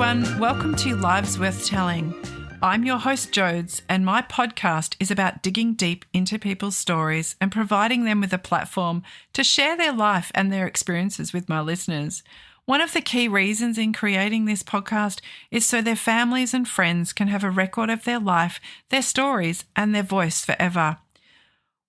everyone. Welcome to Lives Worth Telling. I'm your host, Jodes, and my podcast is about digging deep into people's stories and providing them with a platform to share their life and their experiences with my listeners. One of the key reasons in creating this podcast is so their families and friends can have a record of their life, their stories, and their voice forever.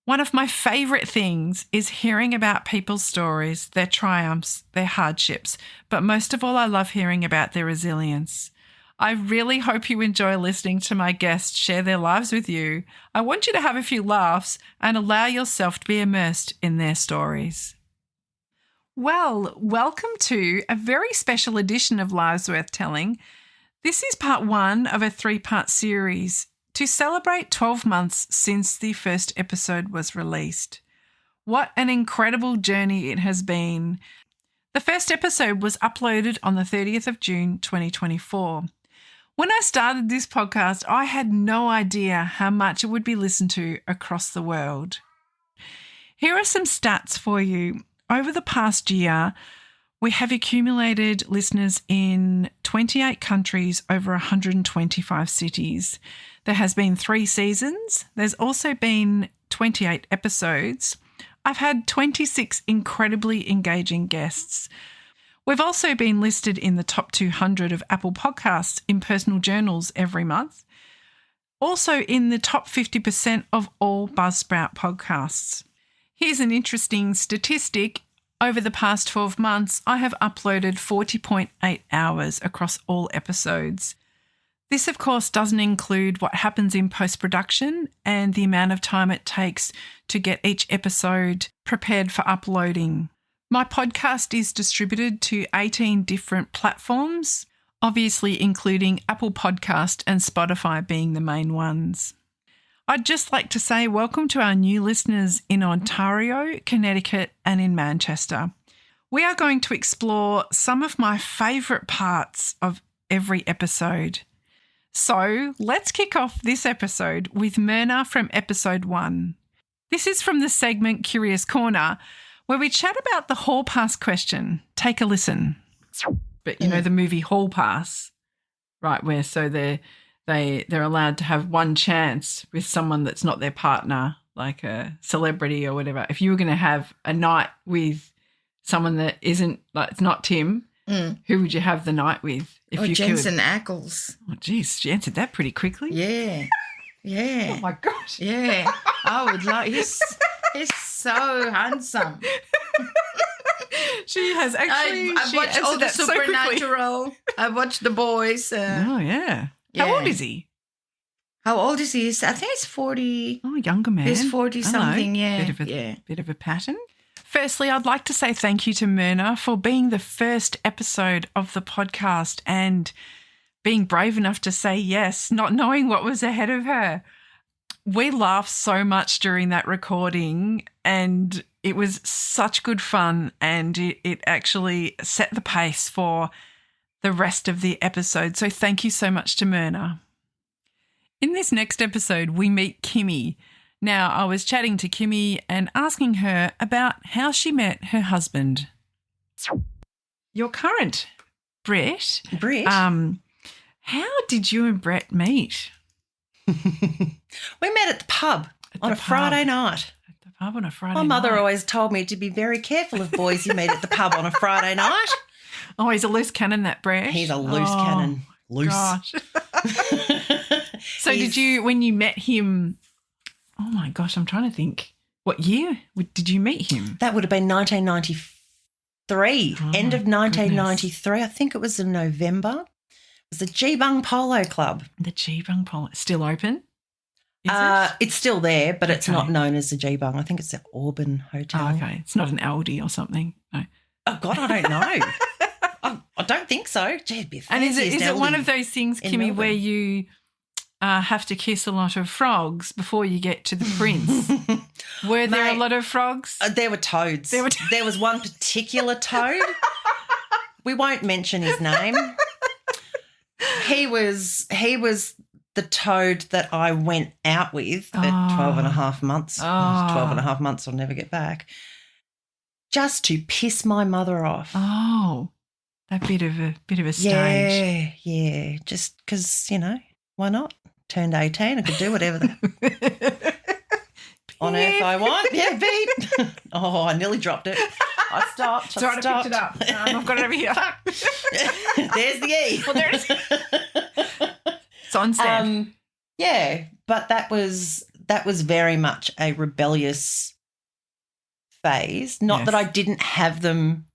One of my favourite things is hearing about people's stories, their triumphs, their hardships, but most of all, I love hearing about their resilience. I really hope you enjoy listening to my guests share their lives with you. I want you to have a few laughs and allow yourself to be immersed in their stories. Well, welcome to a very special edition of Lives Worth Telling. This is part one of a three-part series to celebrate 12 months since the first episode was released. What an incredible journey it has been. The first episode was uploaded on the 30th of June 2024. When I started this podcast, I had no idea how much it would be listened to across the world. Here are some stats for you. Over the past year, we have accumulated listeners in 28 countries, over 125 cities. There has been 3 seasons. There's also been 28 episodes. I've had 26 incredibly engaging guests. We've also been listed in the top 200 of Apple Podcasts in personal journals every month. Also in the top 50% of all Buzzsprout podcasts. Here's an interesting statistic. Over the past 12 months, I have uploaded 40.8 hours across all episodes. This, of course, doesn't include what happens in post-production and the amount of time it takes to get each episode prepared for uploading. My podcast is distributed to 18 different platforms, obviously including Apple Podcast and Spotify being the main ones. I'd just like to say welcome to our new listeners in Ontario, Connecticut, and in Manchester. We are going to explore some of my favourite parts of every episode. So let's kick off this episode with Myrna from episode 1. This is from the segment Curious Corner, where we chat about the Hall Pass question. Take a listen. But you know the movie Hall Pass, right, where so they're allowed to have one chance with someone that's not their partner, like a celebrity or whatever. If you were going to have a night with someone that isn't, like, it's not Tim, who would you have the night with? If you Jensen Ackles. Oh, geez, she answered that pretty quickly. Yeah. Yeah. Oh, my gosh. Yeah. I would like, he's so handsome. She has actually, I've watched all the Supernatural. I've watched The Boys. Oh, yeah. How old is he? How old is he? I think he's 40. Oh, younger man. He's 40-something, yeah. Bit of a pattern. Firstly, I'd like to say thank you to Myrna for being the first episode of the podcast and being brave enough to say yes, not knowing what was ahead of her. We laughed so much during that recording and it was such good fun, and it actually set the pace for the rest of the episode. So thank you so much to Myrna. In this next episode, we meet Kimmy. Now, I was chatting to Kimmy and asking her about how she met her husband. Your current, Brett. How did you and Brett meet? We met at the pub on a Friday night. At the pub on a Friday night. My mother always told me to be very careful of boys you meet at the pub on a Friday night. Oh, he's a loose cannon, that Brett. He's a loose cannon. Loose. Gosh. So did you, when you met him, oh my gosh, I'm trying to think, what year did you meet him? That would have been 1993, end of 1993. Goodness. I think it was in November. It was the Geebung Polo Club. The Geebung Polo, still open? It's still there, but it's not known as the Geebung. I think it's the Auburn Hotel. Oh, okay. It's not an Aldi or something. No. Oh, God, I don't know. I don't think so. Gee, it'd be a and is it one of those things, Kimmy, where you have to kiss a lot of frogs before you get to the prince? Were there a lot of frogs? There were toads. There was one particular toad. We won't mention his name. He was the toad that I went out with for 12 and a half months. 12 and a half months I'll never get back. Just to piss my mother off. Oh, A bit of a stage. Yeah. Just because, why not? Turned 18, I could do whatever on earth I want. Yeah, beat. Oh, I nearly dropped it. I stopped. Sorry, I picked it up. I've got it over here. There's the E. Well, there it is. It's on stand. Yeah, but that was very much a rebellious phase. Not that I didn't have them.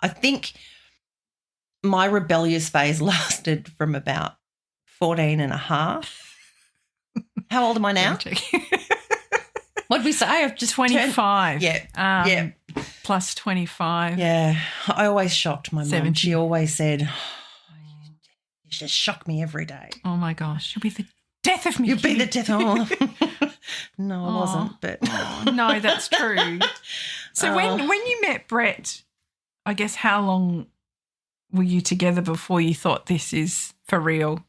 I think my rebellious phase lasted from about 14 and a half. How old am I now? What did we say? I've just 25. Yeah. Plus 25. Yeah. I always shocked my mum. 70. She always said, you just shock me every day. Oh, my gosh. You'll be the death of me. You'll be the death of me. No, I wasn't. But no, that's true. So when you met Brett, I guess how long were you together before you thought this is for real?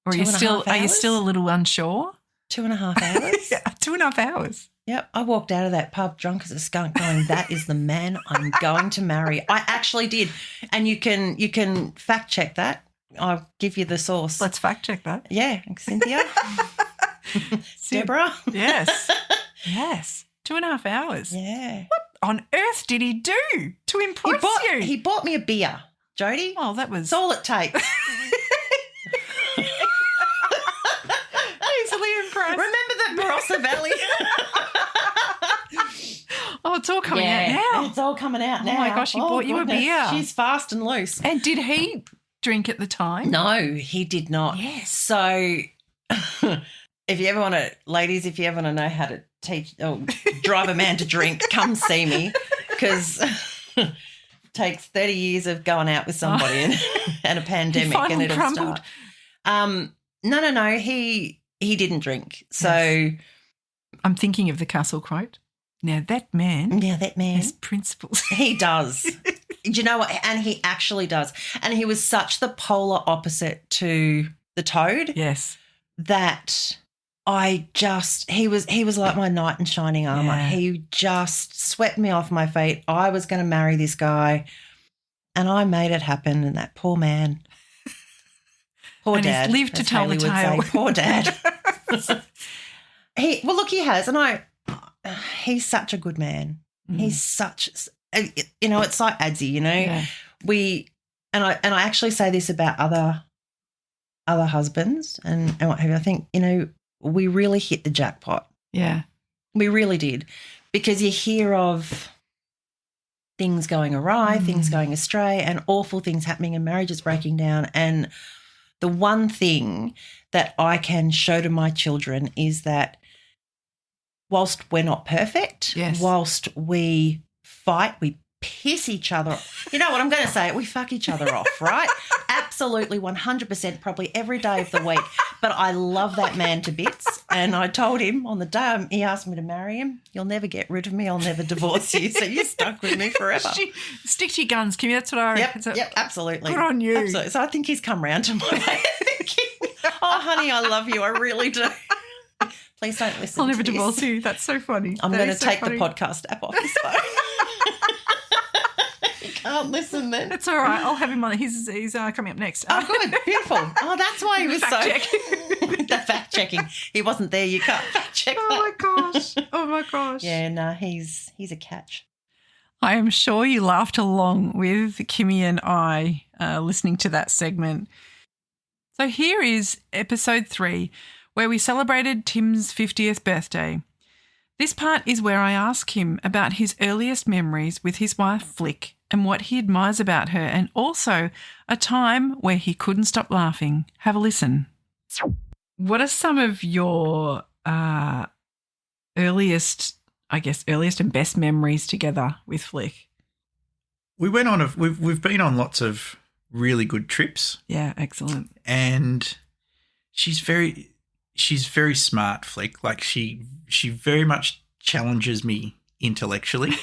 Or are you still a little unsure? 2.5 hours. Yeah, 2.5 hours. Yep. I walked out of that pub drunk as a skunk going, that is the man I'm going to marry. I actually did. And you can fact check that. I'll give you the source. Let's fact check that. Yeah. Cynthia. Deborah. Yes. Yes. 2.5 hours. Yeah. What on earth did he do to impress you? He bought me a beer, Jodie. Oh, that was... That's all it takes. Easily impressed. Remember the Barossa Valley? Oh, it's all coming out now. It's all coming out now. Oh, my gosh, he bought you a beer. She's fast and loose. And did he drink at the time? No, he did not. Yes. So if you ever want to, ladies, if you ever want to know how to drive a man to drink, come see me, because it takes 30 years of going out with somebody and a pandemic and it'll crumbled. Start. No. He didn't drink. So I'm thinking of the Castle quote. Now that man has principles. He does. Do you know what? And he actually does. And he was such the polar opposite to the Toad. Yes. That he was like my knight in shining armour. Yeah. He just swept me off my feet. I was going to marry this guy and I made it happen, and that poor man. Poor and dad. He's lived to tell Haley the tale. would say, poor dad. He has, and he's such a good man. He's such, it's like Adsy, Yeah. I actually say this about other husbands and what have you. I think, we really hit the jackpot. Yeah. We really did, because you hear of things going awry, things going astray, and awful things happening and marriages breaking down. And the one thing that I can show to my children is that whilst we're not perfect, whilst we fight, we piss each other off. You know what I'm going to say? We fuck each other off, right? Absolutely, 100%, probably every day of the week. But I love that man to bits. And I told him on the day he asked me to marry him, you'll never get rid of me. I'll never divorce you. So you're stuck with me forever. Stick to your guns, Kimmy. That's what I reckon. Yep, absolutely. Good on you. Absolutely. So I think he's come round to my way of thinking, oh, honey, I love you. I really do. Please don't listen. I'll never to divorce this. you. That's so funny. I'm going to take the podcast app off his phone. You can't listen then. That's all right. I'll have him on. He's coming up next. Oh, good. Beautiful. Oh, that's why he was the fact checking. He wasn't there. You can't fact check that. Oh, my gosh. Yeah, no, he's a catch. I am sure you laughed along with Kimmy and I listening to that segment. So here is episode 3, where we celebrated Tim's 50th birthday. This part is where I ask him about his earliest memories with his wife Flick and what he admires about her, and also a time where he couldn't stop laughing. Have a listen. What are some of your earliest and best memories together with Flick? We've been on lots of really good trips. Yeah, excellent. And she's very smart, Flick. Like she very much challenges me intellectually.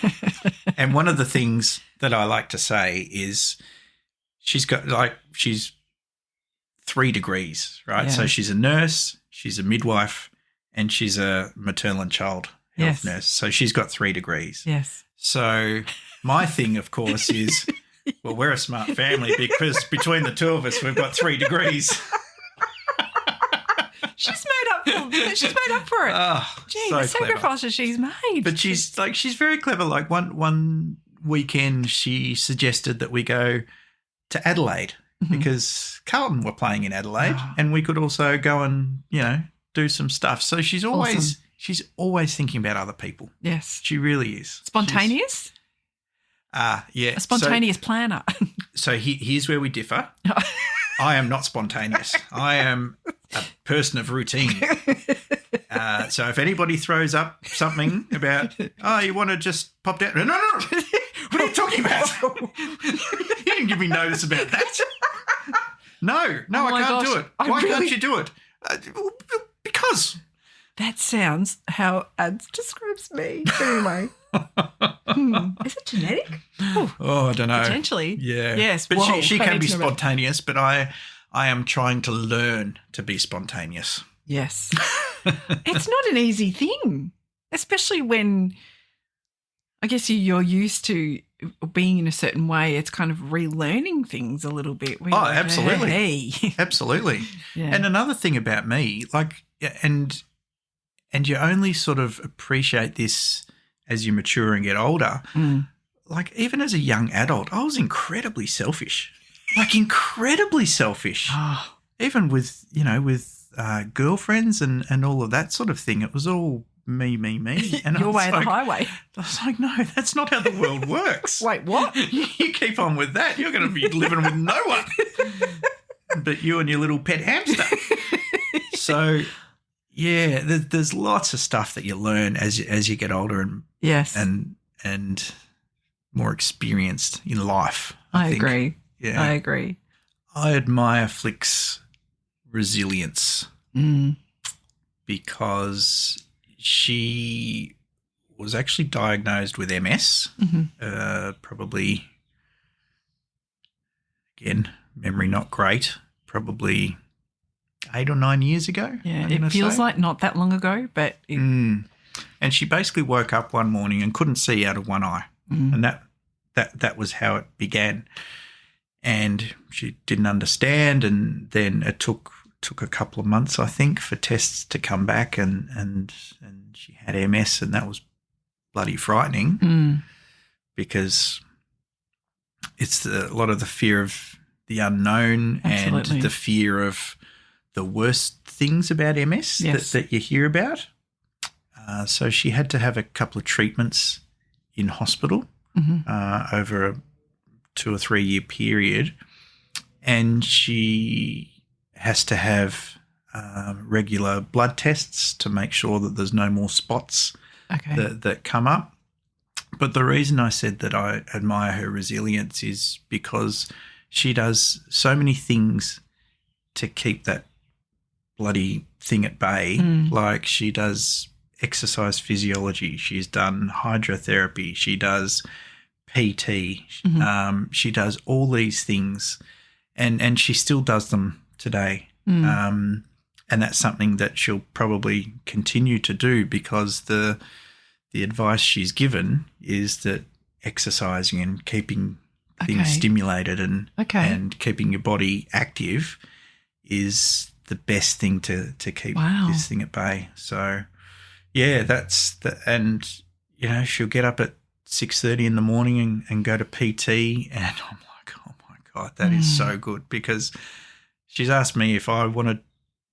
And one of the things that I like to say is she's 3 degrees, right? Yeah. So she's a nurse, she's a midwife, and she's a maternal and child health nurse. So she's got 3 degrees. Yes. So my thing, of course, is Well, we're a smart family because between the two of us, we've got 3 degrees. She's made up for it. Oh, Gee, so the clever. sacrifices she's made. But she's very clever. Like one weekend, she suggested that we go to Adelaide because Carlton were playing in Adelaide, and we could also go and do some stuff. So she's always thinking about other people. Yes, she really is spontaneous. Yeah, a spontaneous planner. So here's where we differ. I am not spontaneous. I am a person of routine. So if anybody throws up something about, you want to just pop down. No. What are you talking about? You didn't give me notice about that. No, I can't do it. Why can't you do it? Because. That sounds how Ads describes me. Anyway. Is it genetic? Oh, I don't know. Potentially. Yeah. Yes. But she can be spontaneous, but I am trying to learn to be spontaneous. Yes. It's not an easy thing, especially when I guess you're used to being in a certain way. It's kind of relearning things a little bit. Absolutely. Hey. Absolutely. Yeah. And another thing about me, and you only sort of appreciate this as you mature and get older. Like even as a young adult, I was incredibly selfish. Incredibly selfish. Even with girlfriends and all of that sort of thing. It was all me. And Your way of the highway. I was like, no, that's not how the world works. Wait, what? You keep on with that, you're going to be living with no one but you and your little pet hamster. So, yeah, there's lots of stuff that you learn as you get older and and more experienced in life. I think. Agree. Yeah, I agree. I admire Flick's resilience because she was actually diagnosed with MS, probably, again, memory not great, probably 8 or 9 years ago. Yeah, it feels like not that long ago, but and she basically woke up one morning and couldn't see out of one eye, and that was how it began. And she didn't understand, and then it took a couple of months, I think, for tests to come back, and she had MS, and that was bloody frightening because it's a lot of the fear of the unknown. Absolutely. And the fear of the worst things about MS that you hear about. So she had to have a couple of treatments in hospital over a 2 or 3 year period, and she has to have regular blood tests to make sure that there's no more spots that come up. But the reason I said that I admire her resilience is because she does so many things to keep that bloody thing at bay. Like she does exercise physiology, she's done hydrotherapy, she does PT, she does all these things, and she still does them today. And that's something that she'll probably continue to do because the advice she's given is that exercising and keeping things stimulated and keeping your body active is the best thing to keep this thing at bay. So, yeah, and she'll get up at 6:30 in the morning and go to PT, and I'm like, oh my God, that is so good, because she's asked me if I wanted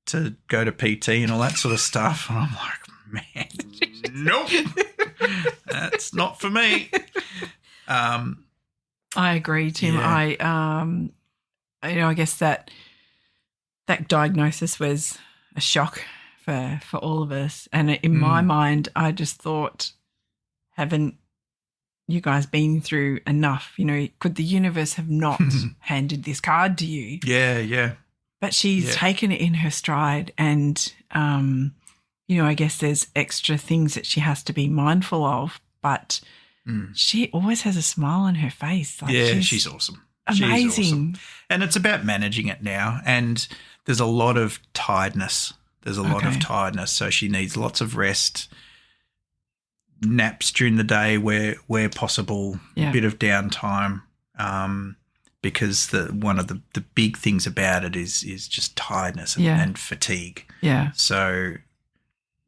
to go to PT and all that sort of stuff, and I'm like, man, nope, that's not for me. I agree, Tim. Yeah. I guess that diagnosis was a shock for all of us, and in my mind, I just thought, haven't you guys been through enough? Could the universe have not handed this card to you? Yeah. But she's taken it in her stride, and I guess there's extra things that she has to be mindful of, but she always has a smile on her face. She's awesome. Amazing. She's awesome. And it's about managing it now, and there's a lot of tiredness. So she needs lots of rest, naps during the day where possible, a bit of downtime. because one of the big things about it is just tiredness and fatigue. Yeah. So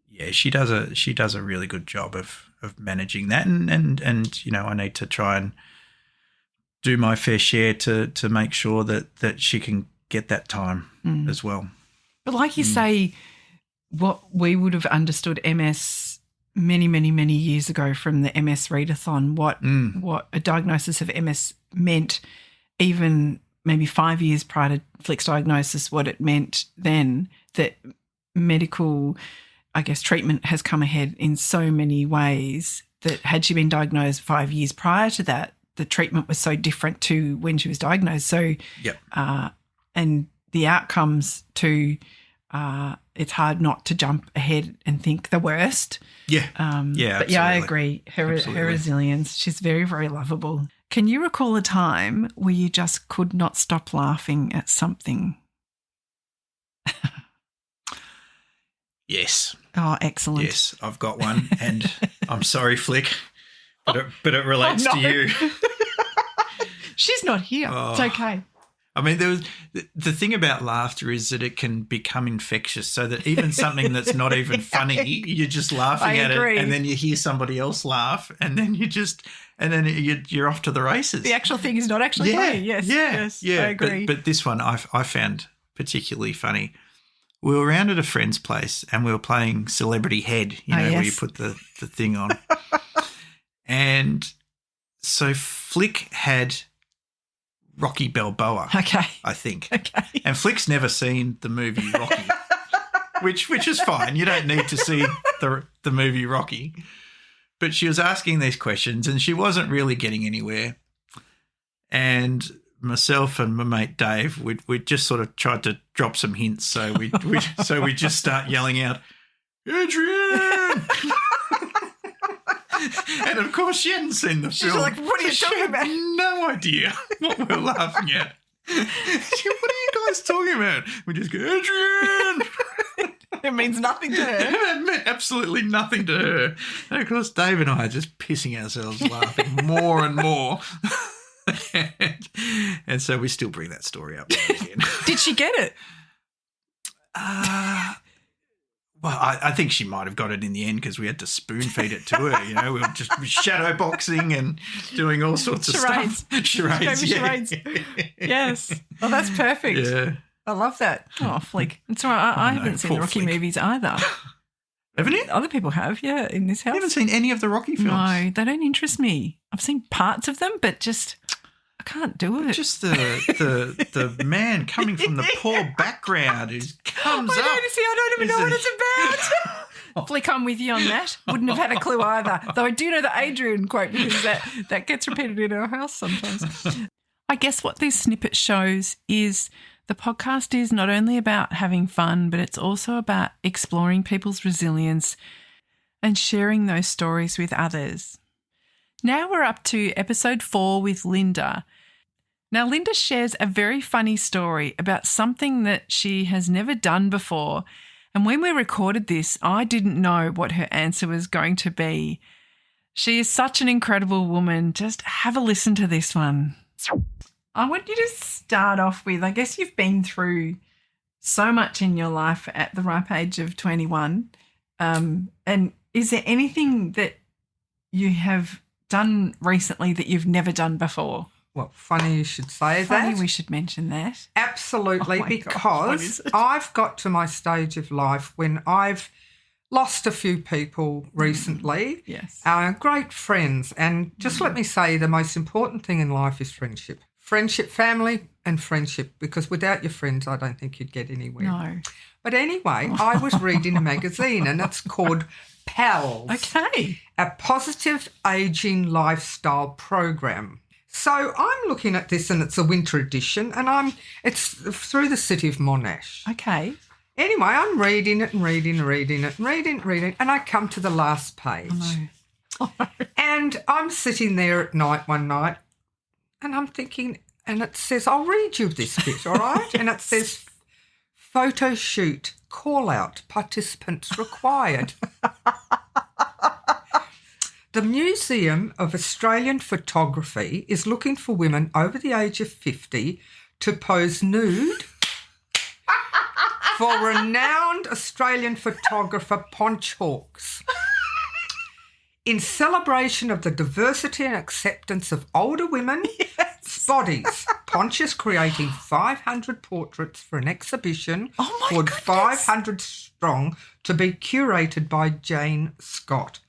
yeah, she does a really good job of managing that, and you know, I need to try and do my fair share to make sure that she can get that time as well. But like you say, what we would have understood MS many, many, many years ago from the MS readathon, what a diagnosis of MS meant, even maybe 5 years prior to Flick's diagnosis, what it meant then, that medical, I guess, treatment has come ahead in so many ways that had she been diagnosed 5 years prior to that, the treatment was so different to when she was diagnosed. So, and the outcomes too, it's hard not to jump ahead and think the worst. Yeah. But absolutely. yeah, I agree. Her resilience, she's very, very lovable. Can you recall a time where you just could not stop laughing at something? Yes. Oh, excellent. Yes, I've got one, and I'm sorry, Flick, but it relates to you. She's not here. It's okay. I mean, there was the thing about laughter is that it can become infectious, so that even something that's not even funny, you're just laughing at it, and then you hear somebody else laugh, and then you're off to the races. The actual thing is not actually funny. Yes, I agree. But this one I found particularly funny. We were around at a friend's place and we were playing Celebrity Head, where you put the thing on. And so Flick had Rocky Balboa, I think. Okay. And Flick's never seen the movie Rocky, which is fine. You don't need to see the movie Rocky. But she was asking these questions and she wasn't really getting anywhere. And myself and my mate Dave, we just sort of tried to drop some hints. So we just start yelling out, Adrian! And of course she hadn't seen the film. She's like, what are you talking about? No idea what we're laughing at. What are you guys talking about? We just go, Adrian! It means nothing to her. It meant absolutely nothing to her. And of course Dave and I are just pissing ourselves laughing more and more. And so we still bring that story up again. Did she get it? Well, I think she might have got it in the end because we had to spoon feed it to her. We were just shadow boxing and doing all sorts of stuff. Charades. Yes. Oh, that's perfect. Yeah. I love that. Oh, Flick. It's all right. I haven't seen the Rocky movies either. Haven't you? Other people have, yeah, in this house. You haven't seen any of the Rocky films? No, they don't interest me. I've seen parts of them, but just I can't do it. Just the man coming from the poor background who comes up. I don't even know what it's about. Flick, I'm with you on that. Wouldn't have had a clue either. Though I do know the Adrian quote because that gets repeated in our house sometimes. I guess what this snippet shows is the podcast is not only about having fun, but it's also about exploring people's resilience and sharing those stories with others. Now we're up to episode 4 with Linda. Now, Linda shares a very funny story about something that she has never done before. And when we recorded this, I didn't know what her answer was going to be. She is such an incredible woman. Just have a listen to this one. I want you to start off with, I guess you've been through so much in your life at the ripe age of 21. And is there anything that you have done recently that you've never done before? Well, funny you should say that. Funny we should mention that. Absolutely, Oh because I've got to my stage of life when I've lost a few people recently. Yes. Great friends. And just let me say the most important thing in life is friendship. Friendship, family and friendship, because without your friends, I don't think you'd get anywhere. No. But anyway, I was reading a magazine and it's called PALS. Okay. A Positive Aging Lifestyle Program. So I'm looking at this and it's a winter edition and it's through the city of Monash. Okay. Anyway, I'm reading it and I come to the last page. Oh, no. And I'm sitting there at night one night and I'm thinking, and it says, I'll read you this bit, all right? And it says, photo shoot, call out, participants required. The Museum of Australian Photography is looking for women over the age of 50 to pose nude for renowned Australian photographer Ponch Hawks. In celebration of the diversity and acceptance of older women's bodies, Ponch is creating 500 portraits for an exhibition called 500 Strong to be curated by Jane Scott.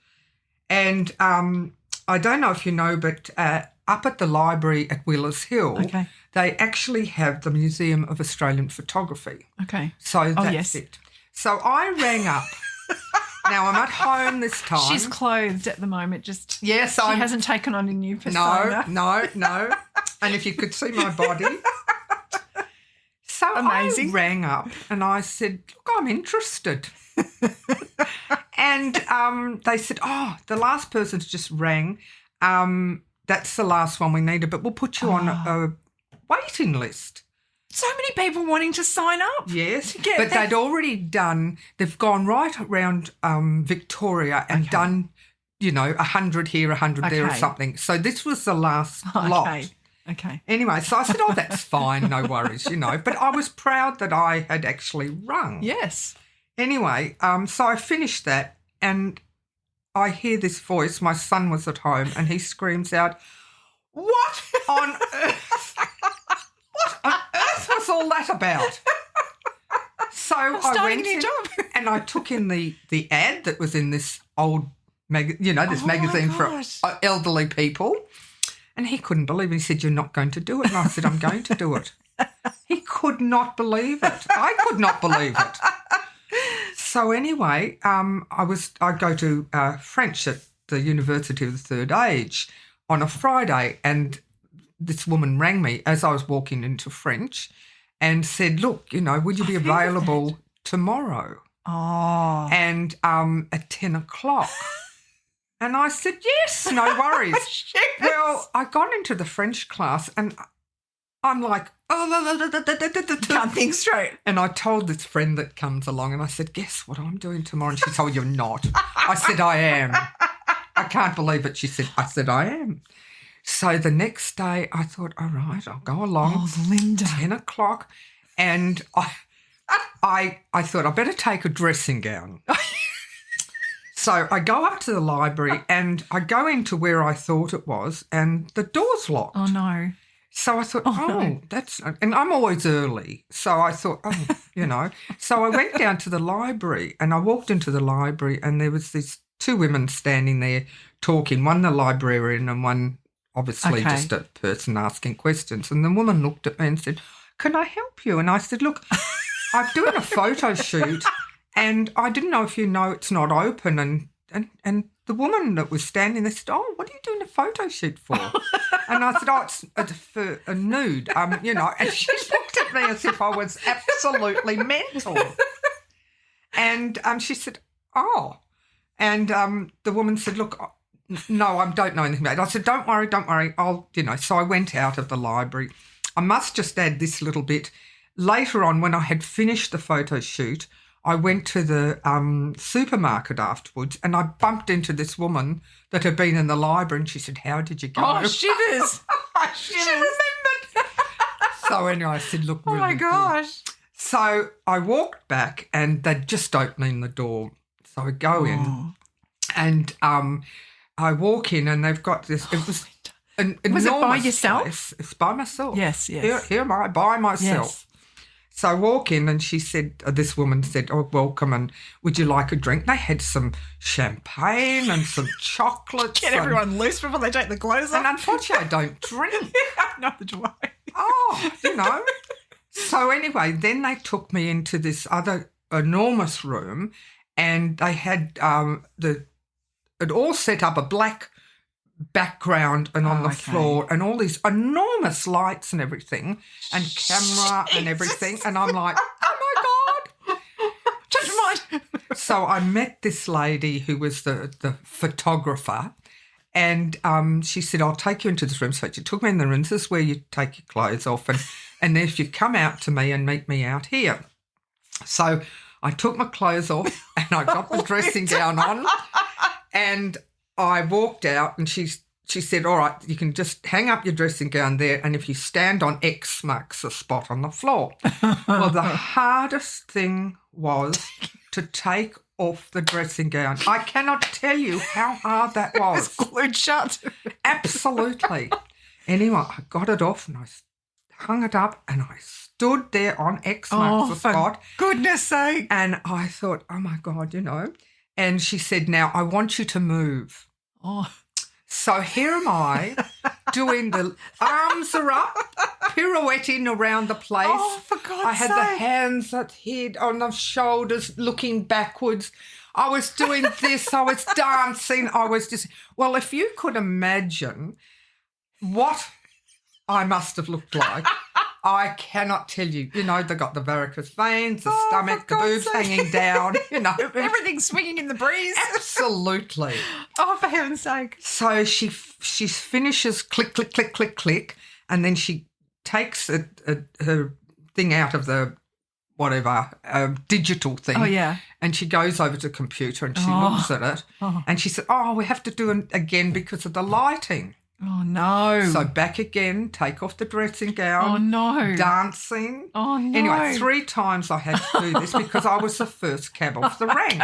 And I don't know if you know, but up at the library at Wheelers Hill, they actually have the Museum of Australian Photography. Okay. So that's it. So I rang up. Now, I'm at home this time. She's clothed at the moment. Just she hasn't taken on a new persona. No. And if you could see my body. So amazing. I rang up and I said, look, I'm interested. And they said, the last person's just rang. That's the last one we needed, but we'll put you on a waiting list. So many people wanting to sign up. Yes, but they'd already they've gone right around Victoria and done, 100 here, 100 there or something. So this was the last lot. Okay. Anyway, so I said, that's fine, no worries, But I was proud that I had actually rung. Yes. Anyway, so I finished that and I hear this voice. My son was at home and he screams out, what on earth? What on earth was all that about? So I went in and I took in the ad that was in this old, magazine for elderly people. And he couldn't believe it. He said, you're not going to do it. And I said, I'm going to do it. He could not believe it. I could not believe it. So anyway, I go to French at the University of the Third Age on a Friday, and this woman rang me as I was walking into French and said, look, would you be available tomorrow? Oh. And at 10 o'clock. And I said, yes, no worries. Well, I got into the French class and I'm like, can't think straight. And I told this friend that comes along and I said, guess what I'm doing tomorrow? And she told, you're not. I said, I am. I can't believe it. I said, I am. So the next day I thought, all right, I'll go along. Oh, Linda. 10 o'clock. And I thought I better take a dressing gown. So I go up to the library and I go into where I thought it was and the door's locked. Oh, no. So I thought, no. that's... And I'm always early. So I thought, So I went down to the library and I walked into the library and there was these two women standing there talking, one the librarian and one obviously just a person asking questions. And the woman looked at me and said, can I help you? And I said, look, I'm doing a photo shoot and I didn't know if you know it's not open. And the woman that was standing there said, oh, what are you doing a photo shoot for? And I said, it's for a nude, and she looked at me as if I was absolutely mental. And she said, oh. And the woman said, look, no, I don't know anything about it. I said, don't worry, I'll, So I went out of the library. I must just add this little bit. Later on, when I had finished the photo shoot, I went to the supermarket afterwards and I bumped into this woman that had been in the library and she said, how did you go? Oh, shivers. She remembered. So anyway, I said, look, really oh, my gosh. Good. So I walked back and they'd just opening the door. So I go in and I walk in and they've got this, it was an enormous Was it by yourself? Place. It's by myself. Yes. Here am I, by myself. Yes. So I walk in and she said, this woman said, oh, welcome and would you like a drink? They had some champagne and some chocolates. Get everyone loose before they take the clothes off. And unfortunately, I don't drink. Neither do I. Oh, So anyway, then they took me into this other enormous room and they had it all set up a black background and on the floor and all these enormous lights and everything and camera and everything. And I'm like, oh, my God. Just mind. So I met this lady who was the photographer and she said, I'll take you into this room. So she took me in the room. This is where you take your clothes off and if you come out to me and meet me out here. So I took my clothes off and I got the dressing gown on and I walked out and she said, all right, you can just hang up your dressing gown there, and if you stand on X marks the spot on the floor. Well, the hardest thing was to take off the dressing gown. I cannot tell you how hard that was. It's glued shut. Absolutely. Anyway, I got it off and I hung it up and I stood there on X marks the spot. For goodness sake. And I thought, oh, my God, And she said, now, I want you to move. Oh. So here am I doing the arms are up, pirouetting around the place. Oh, for God's sake. I had the hands at head on the shoulders, looking backwards. I was doing this. I was dancing. I was just, well, if you could imagine what I must have looked like, I cannot tell you. They got the varicose veins, the stomach, the boobs hanging down, Everything's swinging in the breeze. Absolutely. Oh, for heaven's sake. So she finishes click, click, click, click, click, and then she takes her thing out of the whatever, digital thing. Oh, yeah. And she goes over to the computer and she looks at it and she said, we have to do it again because of the lighting. Oh, no. So back again, take off the dressing gown. Oh, no. Dancing. Oh, no. Anyway, 3 times I had to do this because I was the first cab off the rank.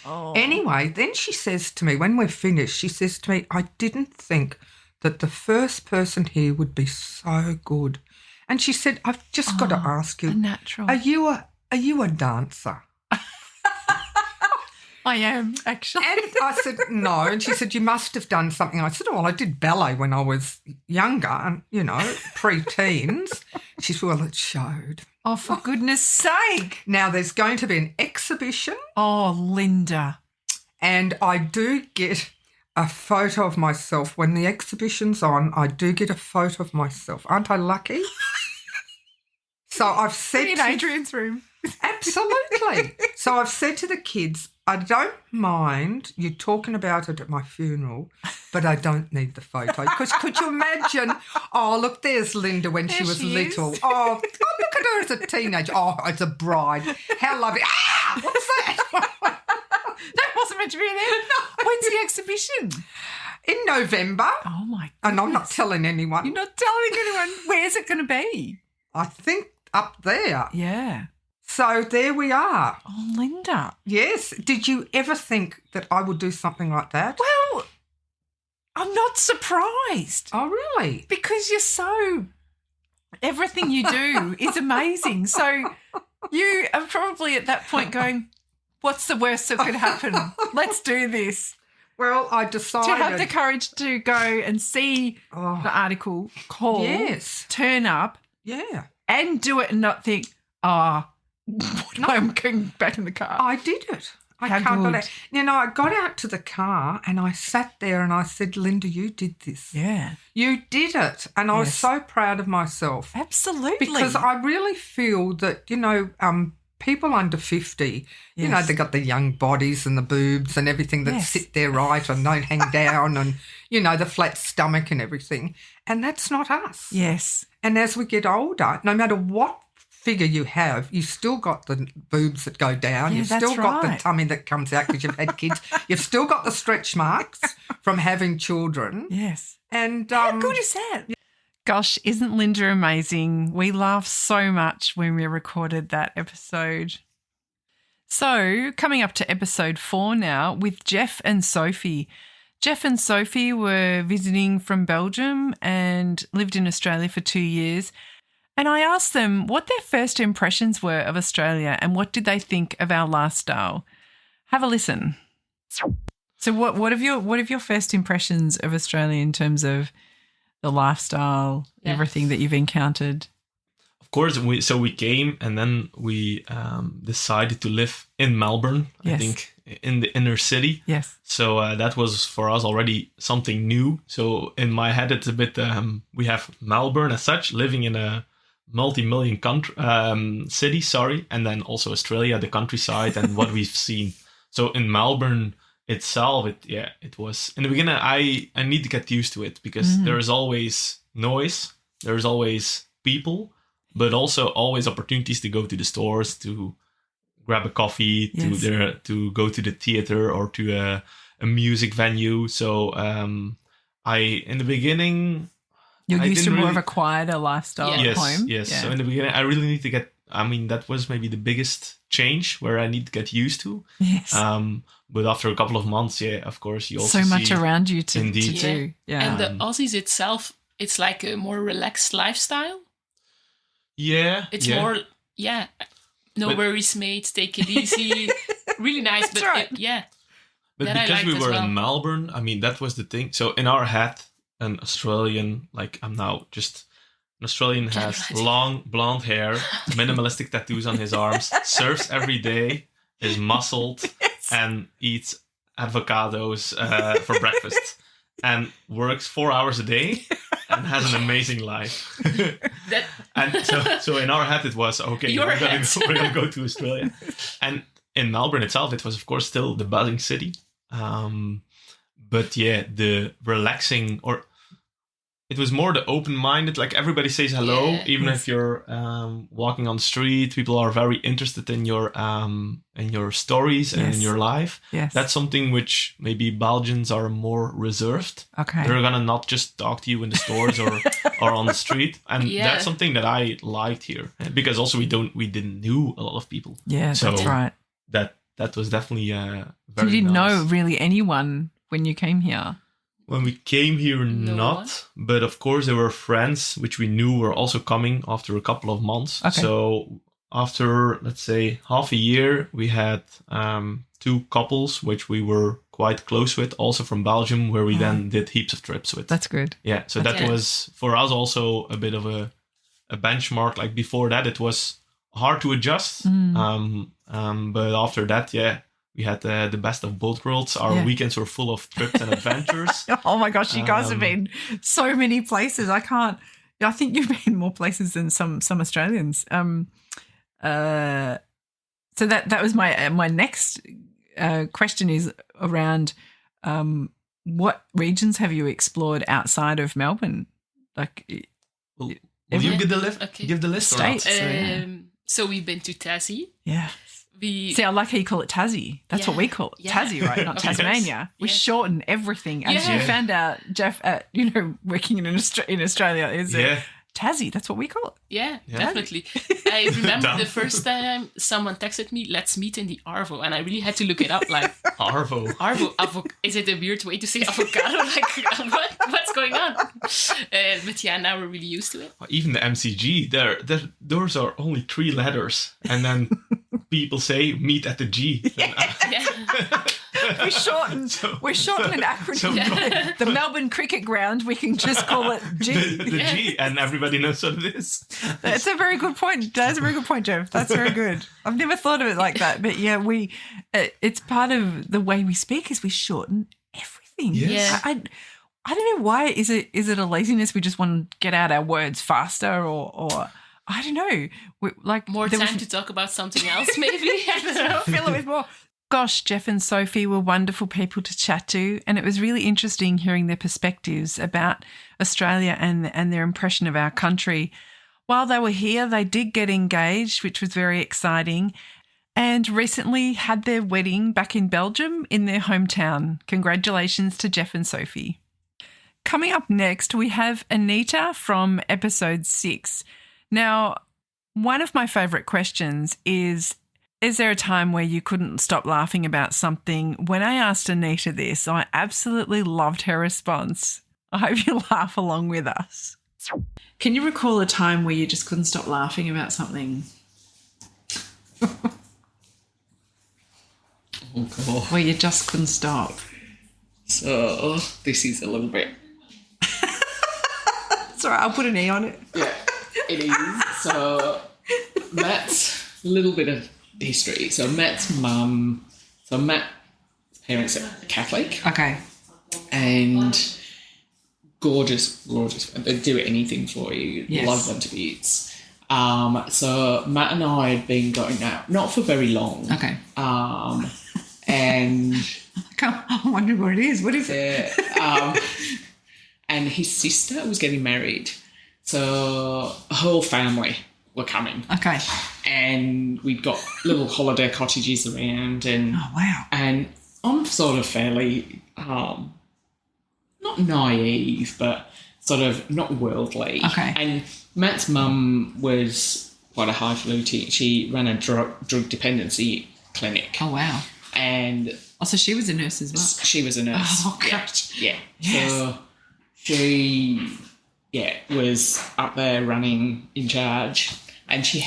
Oh. Anyway, then she says to me, when we're finished, she says to me, I didn't think that the first person here would be so good. And she said, I've just got to ask you, a natural. Are you a dancer? I am, actually. And I said, no. And she said, you must have done something. I said, well, I did ballet when I was younger and, pre-teens. She said, well, it showed. Oh, for goodness sake. Now, there's going to be an exhibition. Oh, Linda. And I do get a photo of myself. When the exhibition's on, I do get a photo of myself. Aren't I lucky? So I've said in Adrian's room. Absolutely. So I've said to the kids, I don't mind you talking about it at my funeral, but I don't need the photo. Because could you imagine, look, there's Linda when she was little. Oh, look at her as a teenager. Oh, as a bride. How lovely. What's that? That wasn't meant to be there. No. When's the exhibition? In November. Oh, my goodness. And I'm not telling anyone. You're not telling anyone. Where's it going to be? I think up there. Yeah. So there we are. Oh, Linda. Yes. Did you ever think that I would do something like that? Well, I'm not surprised. Oh, really? Because everything you do is amazing. So you are probably at that point going, what's the worst that could happen? Let's do this. Well, I decided to have the courage to go and see the article, call, turn up, and do it and not think, I'm going back in the car. I did it. I can't believe it. I got out to the car and I sat there and I said, Linda, you did this. Yeah. You did it. And I was so proud of myself. Absolutely. Because I really feel that, people under 50, they got the young bodies and the boobs and everything that sit there right and don't hang down and, the flat stomach and everything. And that's not us. Yes. And as we get older, no matter what figure you have, you still got the boobs that go down. Yeah, you've still got the tummy that comes out because you've had kids. You've still got the stretch marks from having children. Yes. And how good is that? Gosh, isn't Linda amazing? We laughed so much when we recorded that episode. So, coming up to episode 4 now with Jeff and Sofie. Jeff and Sofie were visiting from Belgium and lived in Australia for 2 years. And I asked them what their first impressions were of Australia and what did they think of our lifestyle. Have a listen. So what have your first impressions of Australia in terms of the lifestyle, everything that you've encountered? Of course, we came and then we decided to live in Melbourne, I think, in the inner city. Yes. So that was for us already something new. So in my head, it's a bit, we have Melbourne as such, living in a multi-million city, and then also Australia, the countryside, and what we've seen. So in Melbourne itself, it was in the beginning. I need to get used to it because there is always noise, there is always people, but also always opportunities to go to the stores, to grab a coffee, to go to the theater or to a music venue. So in the beginning, You're I used to didn't more of really- a quieter lifestyle at home. Yes. Yeah. So in the beginning, I really need to get. I mean, that was maybe the biggest change where I need to get used to. Yes. But after a couple of months, of course, you also So much see around you to Indeed. do. Yeah. And the Aussies itself, it's like a more relaxed lifestyle. Yeah, It's yeah. more, no But- worries, mate. Take it easy. Really nice, That's but right. But that I because we liked as were well. in Melbourne, I mean, that was the thing. So in our head, an Australian, like I'm now just an Australian Can has imagine. long blonde hair, minimalistic tattoos on his arms, surfs every day, is muscled, and eats avocados for breakfast, and works 4 hours a day, and has an amazing life. that And so in our head, it was okay. Your We're head. gonna go to Australia, and in Melbourne itself, it was of course still the buzzing city. But the relaxing, or it was more the open-minded. Like everybody says hello, Yeah. even Yes. if you're walking on the street. People are very interested in your stories and Yes. in your life. Yes. That's something which maybe Belgians are more reserved. okay. They're gonna not just talk to you in the stores or on the street, and Yeah. that's something that I liked here because also we didn't know a lot of people. Yeah, So- that's right. That was definitely So very. you didn't nice. know really anyone when you came here. When we came here, No not, but of course there were friends which we knew were also coming after a couple of months. Okay. So after, let's say, half a year, we had 2 couples which we were quite close with, also from Belgium, where we then did heaps of trips with. That's good. Yeah, so That's that good. was for us also a bit of a benchmark. Like before that, it was hard to adjust. But after that, we had the best of both worlds. Our Yeah. weekends were full of trips and adventures. Oh my gosh, you guys have been so many places. I think you've been more places than some Australians. So that was my next question is around what regions have you explored outside of Melbourne? Like Will you give the list? Okay. Give the list or not? States. So we've been to Tassie. yeah. We See, I like how you call it Tassie. That's what Yeah. we call it. Yeah. Tassie, right? Not Yes. Tasmania. We Yeah. shorten everything. As you Yeah. found out, Jeff, working in Australia, is Yeah. Tassie. That's what we call it. Yeah, Yeah. definitely. I remember Dumb. the first time someone texted me, "Let's meet in the Arvo," and I really had to look it up. Like Arvo. is it a weird way to say avocado? Like what's going on? But yeah, now we're really used to it. Even the MCG, those are only 3 letters, and then people say meet at the G. Yeah, We shorten an acronym. so- The Melbourne Cricket Ground, we can just call it G. the G, and everybody knows what it is. That's a very good point. That's a very good point, Jeff. That's very good. I've never thought of it like that, but yeah, it's part of the way we speak is we shorten everything. Yes. Yeah. I don't know why. Is it a laziness? We just want to get out our words faster, or I don't know. more there was- time to talk about something else, maybe. I don't know. fill it with more. Gosh, Jeff and Sofie were wonderful people to chat to, and it was really interesting hearing their perspectives about Australia and their impression of our country. While they were here, they did get engaged, which was very exciting, and recently had their wedding back in Belgium in their hometown. Congratulations to Jeff and Sofie. Coming up next, we have Anita from episode 6. Now, one of my favourite questions is there a time where you couldn't stop laughing about something? When I asked Anita this, I absolutely loved her response. I hope you laugh along with us. Can you recall a time where you just couldn't stop laughing about something? Oh, God. Where you just couldn't stop? So, this is a little bit. It's all right, I'll put an E on it. Yeah, it is. So, Matt's a little bit of history. So, Matt's parents are Catholic Okay. and gorgeous. They'd do anything for you. Yes. Love them to bits. So, Matt and I had been going out, not for very long. Okay. And I'm wondering what it is. What is it? and his sister was getting married. So, a whole family were coming. Okay. And we'd got little holiday cottages around, and Oh, wow. and I'm sort of fairly not naive, but sort of not worldly. Okay. And Matt's mum was quite a highfalutin. She ran a drug dependency clinic. Oh, wow. And So she was a nurse as well. she was a nurse. Oh, God. Yeah. Yes. So she, was up there running in charge, and she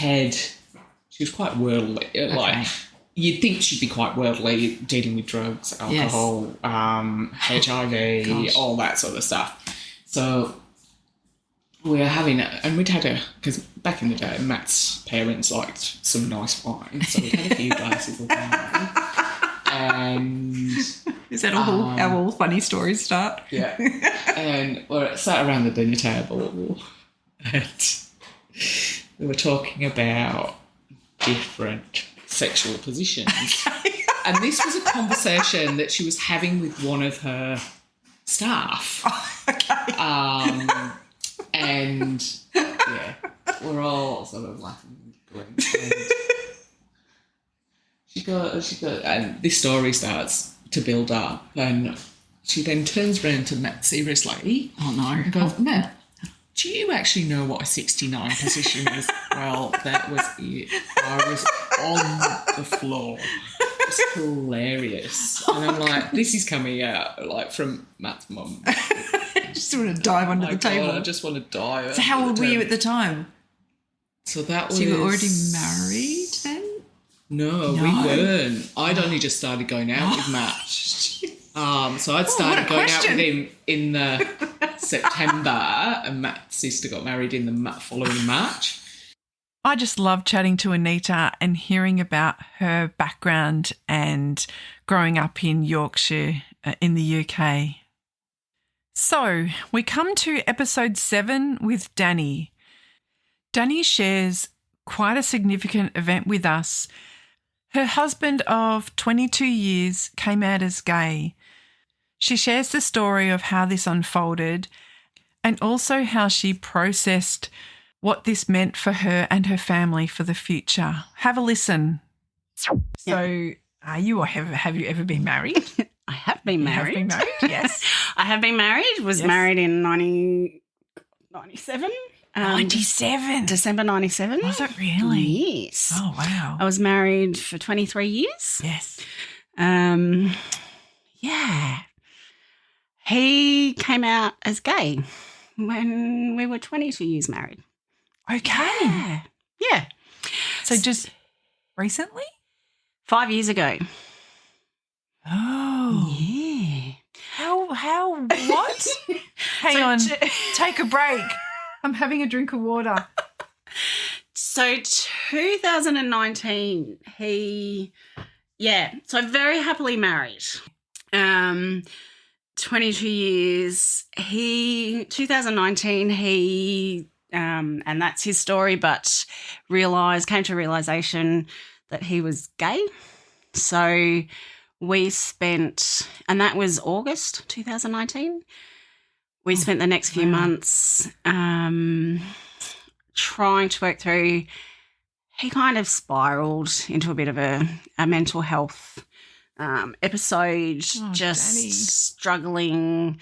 was quite worldly. Like, you'd think she'd be quite worldly, dealing with drugs, alcohol, HIV, Gosh. all that sort of stuff. So we were having it, and we'd had because back in the day, Matt's parents liked some nice wine, so we'd had a few glasses of wine. And Is that how all funny stories start? yeah, and we're sat around the dinner table, and we were talking about different sexual positions. And this was a conversation that she was having with one of her staff. And we're all sort of laughing. And she goes, and this story starts to build up, and she then turns around to Matt seriously. Oh, no. And goes, Matt, do you actually know what a 69 position is? Well, that was it. I was on the floor. It's hilarious. And I'm like, this is coming out like from Matt's mum. I just want to dive under the table. I just want to die. So how old were you at the time? So that was... So you were already married then? No, we weren't. I'd only just started going out with Matt. So I'd started going out with him in the September, and Matt's sister got married in the following March. I just love chatting to Anita and hearing about her background and growing up in Yorkshire in the UK. So we come to episode 7 with Danni. Danni shares quite a significant event with us. Her husband of 22 years came out as gay. She shares the story of how this unfolded and also how she processed what this meant for her and her family for the future. Have a listen. So, are you or have you ever been married? I have been married. You have been married, yes. I have been married. Was married in 97. 97. December 97. Was it really? Yes. Oh, wow. I was married for 23 years. Yes. Yeah. He came out as gay when we were 22 years married. Okay. Yeah. So just recently? 5 years ago. Oh. Yeah. How, what? Hang on. Take a break. I'm having a drink of water. So 2019, so very happily married. 22 years. 2019, and that's his story, but came to realisation that he was gay. So we spent, and that was August 2019. We spent the next few months trying to work through. He kind of spiralled into a bit of a mental health episode, Danni. struggling,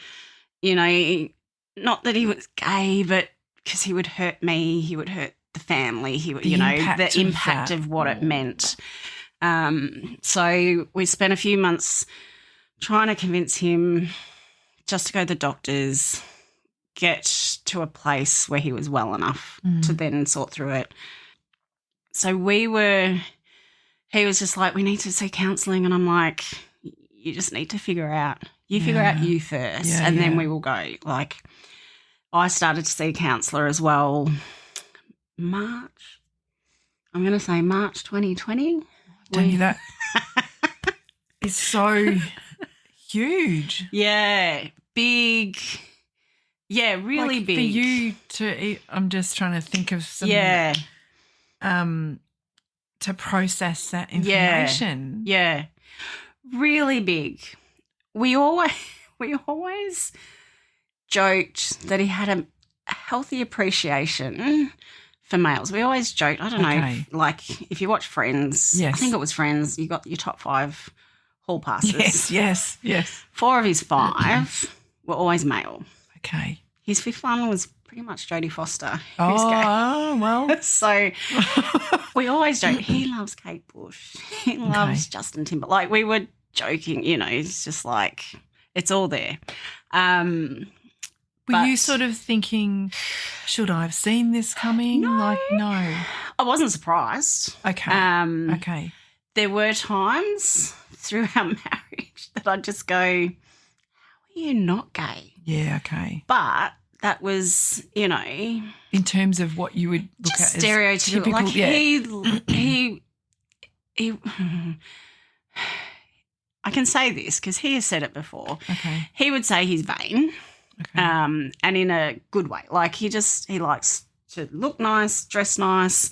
not that he was gay, but because he would hurt me, he would hurt the family, he would, the impact of what it meant. So we spent a few months trying to convince him just to go to the doctors, get to a place where he was well enough to then sort through it. So he was just like, we need to see counselling. And I'm like, you just need to figure out you first and then we will go. Like, I started to see a counsellor as well March 2020. Danni, that is so huge. Yeah, big. Yeah, really big. For you to, I'm just trying to think of something. Yeah. To process that information. Yeah. Really big. We always joked that he had a healthy appreciation for males. We always joked, I don't Okay. know, like if you watch Friends, Yes. I think it was Friends, you got your top 5 hall passes. Yes. 4 of his 5 were always male. Okay. His 5th one was pretty much Jodie Foster, who's gay. Oh, well. So we always joke, he loves Kate Bush. He loves Justin Timberlake. Like we were joking, you know, it's just like it's all there. Were you sort of thinking, should I have seen this coming? No. Like, no. I wasn't surprised. Okay. Okay. There were times through our marriage that I'd just go, how are you not gay? Yeah, okay. But that was, you know, In terms of what you would look just at as stereotypical. typical, Like he I can say this because he has said it before. Okay. He would say he's vain, Okay. and in a good way. Like he likes to look nice, dress nice,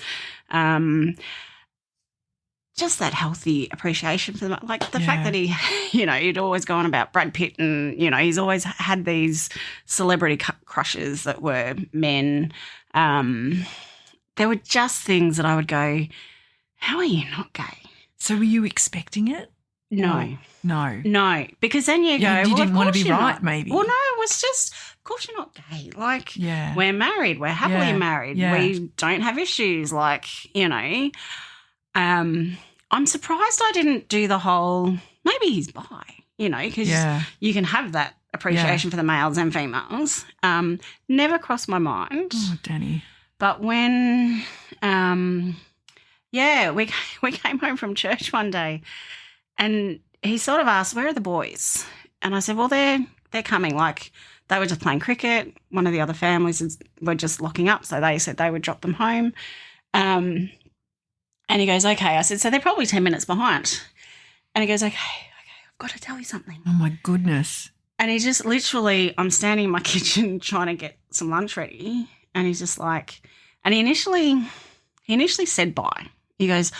just that healthy appreciation for them. Like the fact that he, you know, he'd always go on about Brad Pitt and, you know, he's always had these celebrity crushes that were men. There were just things that I would go, how are you not gay? So were you expecting it? No. No. No, because then you go, You well, didn't of want to course be you're right, not. maybe. Well, no, it was just, of course you're not gay. Like, Yeah. we're married. We're happily Yeah. married. Yeah. We don't have issues. Like, you know, I'm surprised I didn't do the whole, maybe he's bi, you know, because you can have that appreciation for the males and females. Never crossed my mind. Oh, Danni. But when, we came home from church one day and he sort of asked, where are the boys? And I said, well, they're coming. Like they were just playing cricket. One of the other families were just locking up. So they said they would drop them home. And he goes, okay. I said, so they're probably 10 minutes behind. And he goes, okay, I've got to tell you something. Oh, my goodness. And he just literally, I'm standing in my kitchen trying to get some lunch ready. And he's just like, and he initially said bye. He goes,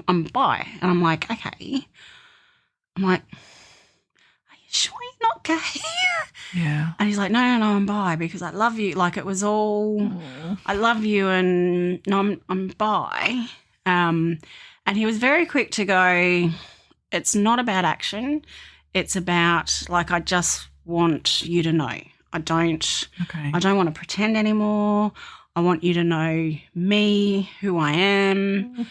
I'm bi. And I'm like, okay. I'm like, are you sure you're not gay? Yeah. And he's like, no, I'm bi because I love you. Like it was all, I love you and no, I'm bi. And he was very quick to go, it's not about action. It's about like, I just want you to know. I don't want to pretend anymore. I want you to know me, who I am.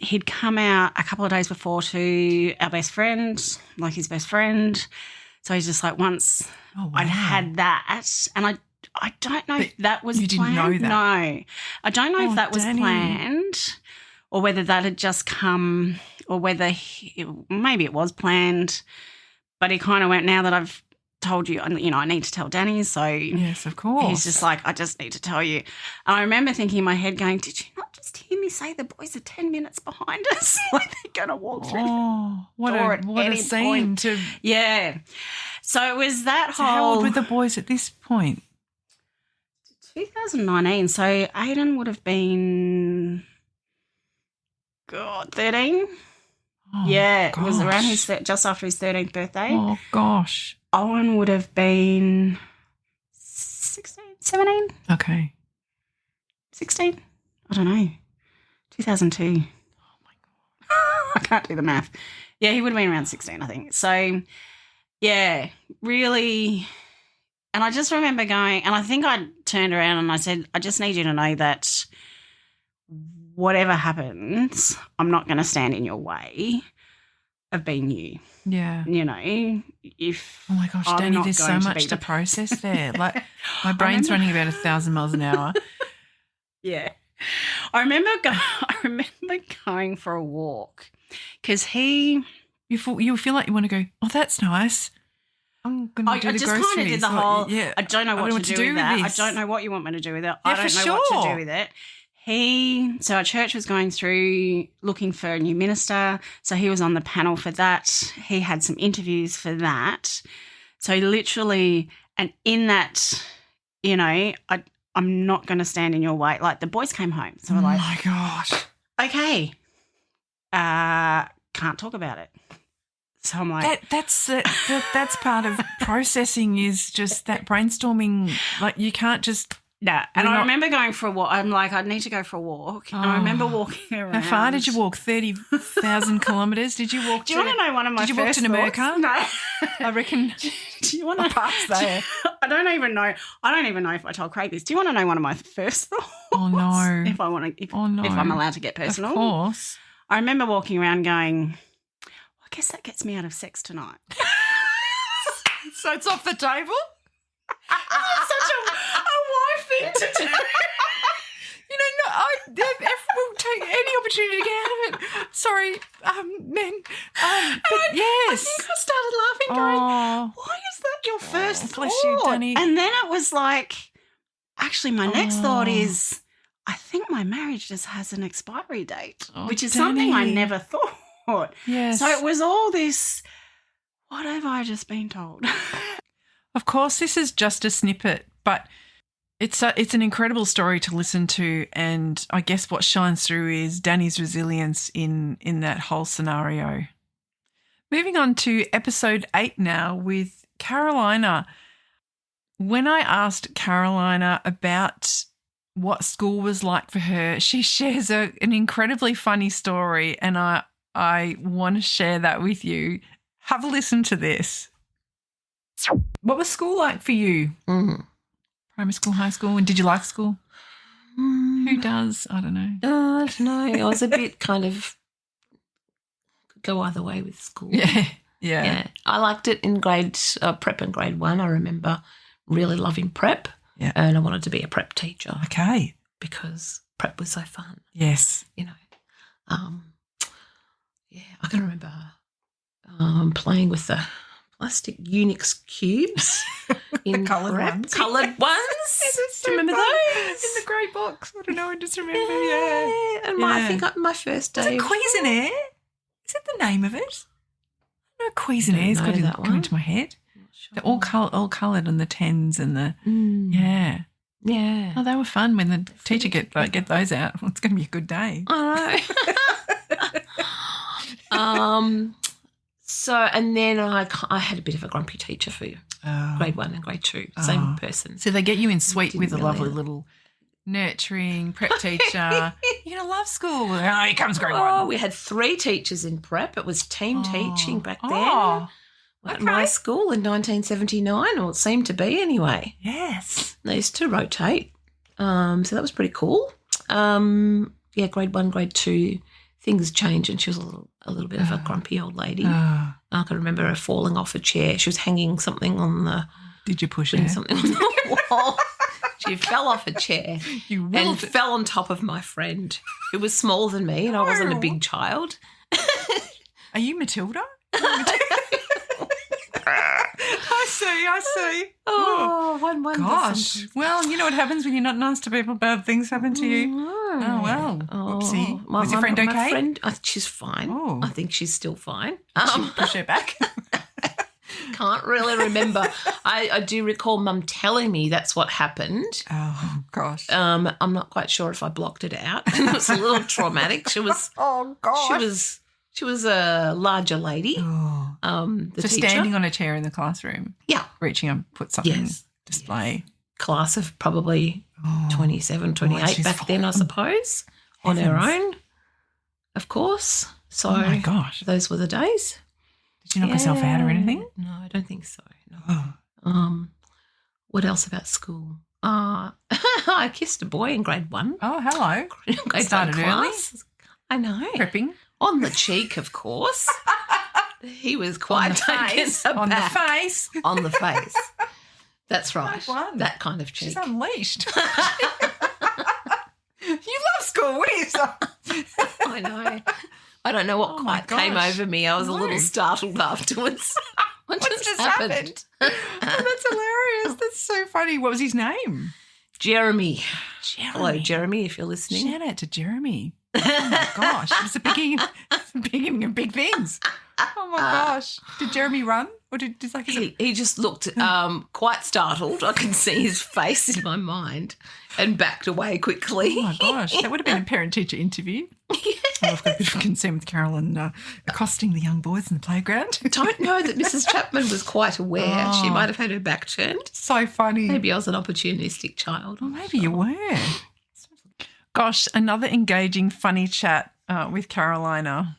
He'd come out a couple of days before to our best friend, like his best friend. So he's just like, once I'd had that, and I don't know if that was you planned. didn't know that? No. I don't know if that was Danni. planned or whether that had just come or whether maybe it was planned. But he kind of went, now that I've told you, you know, I need to tell Danni. So Yes, of course. he's just like, I just need to tell you. And I remember thinking in my head going, did you not just hear me say the boys are 10 minutes behind us? Like they're going to walk through the what door a at what a any scene point. to. Yeah. So it was that So how old whole were the boys at this point? 2019. So Aiden would have been, 13. Oh, Yeah, it was around gosh. just after his 13th birthday. Oh gosh. Owen would have been 16, 17, Okay. 16. I don't know. 2002. Oh, my God. I can't do the math. Yeah, he would have been around 16, I think. So, yeah, really. And I just remember going, and I think I turned around and I said, I just need you to know that whatever happens, I'm not going to stand in your way of being you. Yeah. You know, if Oh my gosh, I'm Danni, not there's so going to much be to the- process there. Like my brain's running about 1,000 miles an hour. Yeah. I remember going for a walk because You feel like you want to go, oh, that's nice. I'm going I to do the just kind groceries. of did the Like, whole, yeah. I don't know what to do with that. I this. don't know what you want me to do with it. Yeah, I don't for know what to sure. do with it. So our church was going through looking for a new minister. So he was on the panel for that. He had some interviews for that. So literally, and in that, you know, I'm not going to stand in your way. Like the boys came home. So we're Oh like, my gosh. okay, can't talk about it. So I'm like, That's part of processing is just that brainstorming. Like you can't just Yeah, and We're I not- remember going for a walk. I'm like, I need to go for a walk. And I remember walking around. How far did you walk? 30,000 kilometres? Did you walk Do you want to know one of my Did you walk first to thoughts? Namurka? No. I reckon Do you want to pass there. I don't even know. I don't even know if I told Craig this. Do you want to know one of my first thoughts? Oh, no. If I want to, if Oh, no. I'm allowed to get personal. Of course. I remember walking around going, I guess that gets me out of sex tonight. So it's off the table? Such a wife thing to do. You know, no, I will take any opportunity to get out of it. Sorry, men. But yes. I think I started laughing, going, Oh, why is that your first thought? bless you, Danni. And then it was like, actually, my next thought is, I think my marriage just has an expiry date, Oh, which is something I Danni. never thought. yes. So it was all this, what have I just been told? Of course, this is just a snippet, but it's an incredible story to listen to, and I guess what shines through is Danni's resilience in that whole scenario. Moving on to episode 8 now with Carolina. When I asked Carolina about what school was like for her, she shares an incredibly funny story, and I want to share that with you. Have a listen to this. What was school like for you? Primary school, high school, and did you like school? Who does? I don't know. I don't know. I was a bit kind of could go either way with school. Yeah. Yeah. I liked it in prep and grade 1. I remember really loving prep. Yeah. And I wanted to be a prep teacher Okay. because prep was so fun, Yes. you know. Yeah, I can remember playing with the plastic Unix cubes in coloured prep. ones. Coloured ones. Do you remember those? In the grey box. I don't know. I just remember. Yeah. And Yeah. I think my first Is day it of- Cuisinart? Is that the name of it? No, Cuisinair's know got that to one. come into my head. They're all coloured on the 10s and the yeah. Yeah. Oh, they were fun when the teacher get those out. It's going to be a good day. I know. So, and then I had a bit of a grumpy teacher for grade 1 and grade 2, same person. So they get you in sweet Didn't with a really- lovely little nurturing prep teacher. You're going to love school. Oh, here comes grade 1. Oh, we had 3 teachers in prep. It was team teaching back then Oh, at my school in 1979, or it seemed to be anyway. yes. They used to rotate. So that was pretty cool. Yeah, grade 1, grade 2, things changed, and she was a little bit of a grumpy old lady. Oh, I can remember her falling off a chair. She was hanging something on the did you push putting her? something on the wall. She fell off a chair You and willed it. fell on top of my friend, who was smaller than me, and I wasn't a No. big child. Are you Matilda? I see. Oh, one Gosh. sometimes. Well, you know what happens when you're not nice to people, bad things happen to you. Oh, well. Whoopsie. Was your friend my okay? friend, she's fine. Oh. I think she's still fine. Did you push her back? Can't really remember. I do recall Mum telling me that's what happened. Oh, gosh. I'm not quite sure if I blocked it out. It was a little traumatic. She was Oh, gosh. she was a larger lady. Oh. The So teacher. standing on a chair in the classroom, Yeah. reaching up, put something Yes. display. Class of probably Oh. 27, 28 she's back then, I suppose, on her own, of course. So Oh, my gosh. those were the days. Did you knock yourself out or anything? No, I don't think so. No. Oh. What else about school? I kissed a boy in grade 1. Oh, hello. Grade Started 1 early? class. I know. Prepping. On the cheek, of course. He was quite taken On the aback. face. On the face. That's right. Grade 1. That kind of cheek. She's unleashed. You love school. What is that? I know. I don't know what Oh my quite came gosh. over me. I was a little No. startled afterwards. What What's just just happened? Oh, that's hilarious. That's so funny. What was his name? Jeremy. Hello, Jeremy, if you're listening. Shout out to Jeremy. Oh my gosh. It's the beginning of big things. Oh my gosh. Did Jeremy run? Or did like He just looked quite startled. I can see his face in my mind and backed away quickly. Oh my gosh. That would have been a parent teacher interview. I've got a bit of concern with Carolyn accosting the young boys in the playground. Don't know that Mrs. Chapman was quite aware. She Oh. might have had her back turned. So funny. Maybe I was an opportunistic child. Well, maybe you were. Gosh, another engaging, funny chat with Carolina.